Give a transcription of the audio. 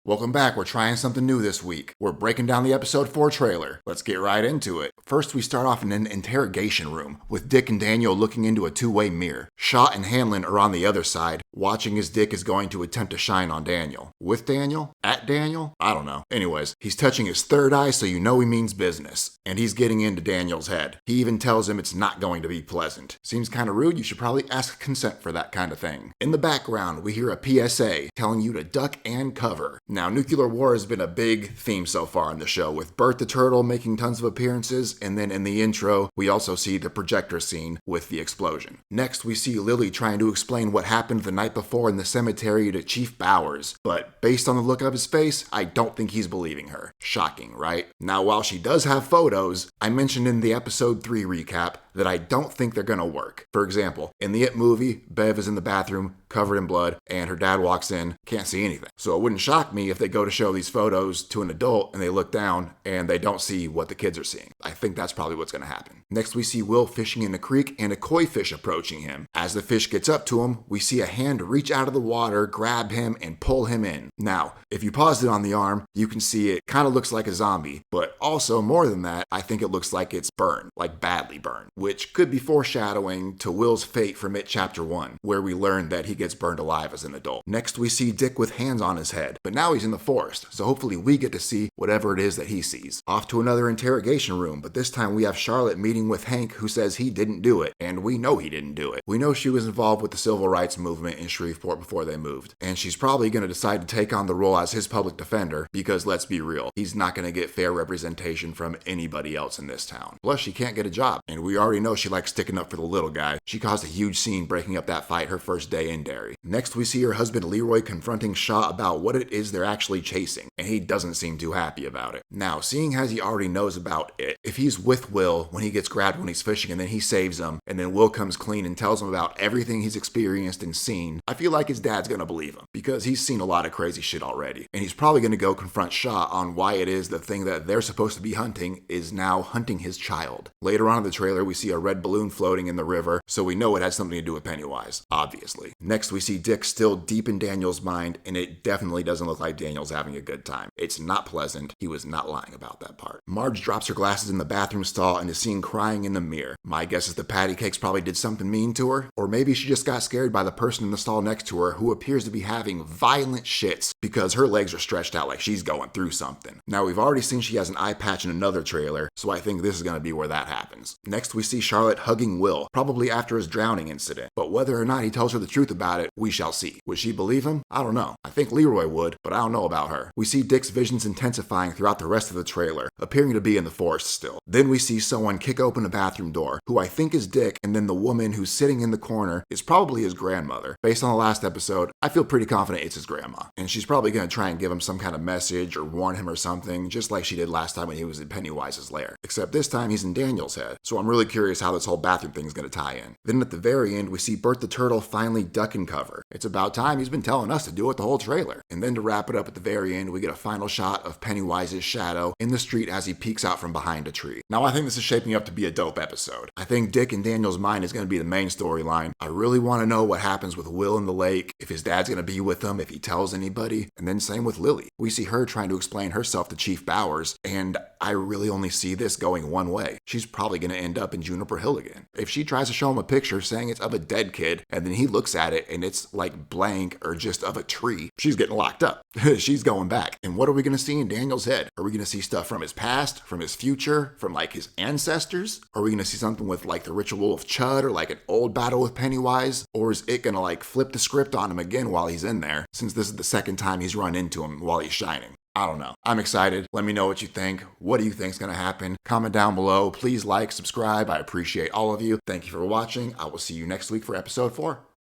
Welcome back, we're trying something new this week. We're breaking down the episode 4 trailer. Let's get right into it. First, we start off in an interrogation room, with Dick and Daniel looking into a two-way mirror. Shaw and Hanlon are on the other side, watching as Dick is going to attempt to shine on Daniel. With Daniel? At Daniel? I don't know. Anyways, he's touching his third eye, so you know he means business. And he's getting into Daniel's head. He even tells him it's not going to be pleasant. Seems kinda rude, you should probably ask consent for that kind of thing. In the background, we hear a PSA telling you to duck and cover. Now, nuclear war has been a big theme so far in the show, with Bert the Turtle making tons of appearances, and then in the intro, we also see the projector scene with the explosion. Next, we see Lily trying to explain what happened the night before in the cemetery to Chief Bowers, but based on the look of his face, I don't think he's believing her. Shocking, right? Now, while she does have photos, I mentioned in the episode 3 recap that I don't think they're gonna work. For example, in the It movie, Bev is in the bathroom, covered in blood, and her dad walks in, can't see anything. So it wouldn't shock me if they go to show these photos to an adult and they look down and they don't see what the kids are seeing. I think that's probably what's gonna happen. Next, we see Will fishing in a creek and a koi fish approaching him. As the fish gets up to him, we see a hand reach out of the water, grab him, and pull him in. Now, if you pause it on the arm, you can see it kind of looks like a zombie, but also more than that, I think it looks like it's burned, like badly burned, which could be foreshadowing to Will's fate from It Chapter 1, where we learn that he gets burned alive as an adult. Next, we see Dick with hands on his head, but now he's in the forest, so hopefully we get to see whatever it is that he sees. Off to another interrogation room, but this time we have Charlotte meeting with Hank, who says he didn't do it, and we know he didn't do it. We know she was involved with the civil rights movement in Shreveport before they moved, and she's probably going to decide to take on the role as his public defender, because let's be real, he's not going to get fair representation from anybody else in this town. Plus, she can't get a job, and we already know she likes sticking up for the little guy. She caused a huge scene breaking up that fight her first day in Derry. Next, we see her husband Leroy confronting Shaw about what it is they're actually chasing, and he doesn't seem too happy about it. Now, seeing as he already knows about it, if he's with Will when he gets grabbed when he's fishing and then he saves him, and then Will comes clean and tells him about everything he's experienced and seen, I feel like his dad's gonna believe him, because he's seen a lot of crazy shit already. And he's probably gonna go confront Shaw on why it is the thing that they're supposed to be hunting is now hunting his child. Later on in the trailer, we see a red balloon floating in the river, so we know it has something to do with Pennywise, obviously. Next, we see Dick still deep in Daniel's mind, and it definitely doesn't look like Daniel's having a good time. It's not pleasant. He was not lying about that part. Marge drops her glasses in the bathroom stall and is seen crying in the mirror. My guess is the patty cakes probably did something mean to her, or maybe she just got scared by the person in the stall next to her who appears to be having violent shits because her legs are stretched out like she's going through something. Now, we've already seen she has an eye patch in another trailer, so I think this is going to be where that happens. Next, we see Charlotte hugging Will, probably after his drowning incident, but whether or not he tells her the truth about it, we shall see. Would she believe him? I don't know. I think Leroy would, but I don't know about her. We see Dick's visions intensifying throughout the rest of the trailer, appearing to be in the forest still. Then we see someone kick open a bathroom door, who I think is Dick, and then the woman who's sitting in the corner is probably his grandmother. Based on the last episode, I feel pretty confident it's his grandma, and she's probably going to try and give him some kind of message or warn him or something, just like she did last time when he was in Pennywise's lair. Except this time he's in Daniel's head, so I'm really curious how this whole bathroom thing is going to tie in. Then at the very end, we see Bert the Turtle finally duck and cover. It's about time. He's been telling us to do it the whole trailer. And then to wrap it up at the very end, we get a final shot of Pennywise's shadow in the street as he peeks out from behind a tree. Now, I think this is shaping up to be a dope episode. I think Dick and Daniel's mind is going to be the main storyline. I really want to know what happens with Will in the lake, if his dad's going to be with him, if he tells anybody, and then same with Lily. We see her trying to explain herself to Chief Bowers, and I really only see this going one way. She's probably going to end up in Juniper Hill again. If she tries to show him a picture saying it's of a dead kid, and then he looks at it and it's like blank or just of a tree, she's getting locked up. She's going back. And what are we going to see in Daniel's head? Are we going to see stuff from his past, from his future, from like his ancestors? Are we going to see something with like the ritual of Chud or like an old battle with Pennywise? Or is it going to like flip the script on him again while he's in there, since this is the second time he's run into him while he's shining? I don't know. I'm excited. Let me know what you think. What do you think is going to happen? Comment down below. Please like, subscribe. I appreciate all of you. Thank you for watching. I will see you next week for episode 4.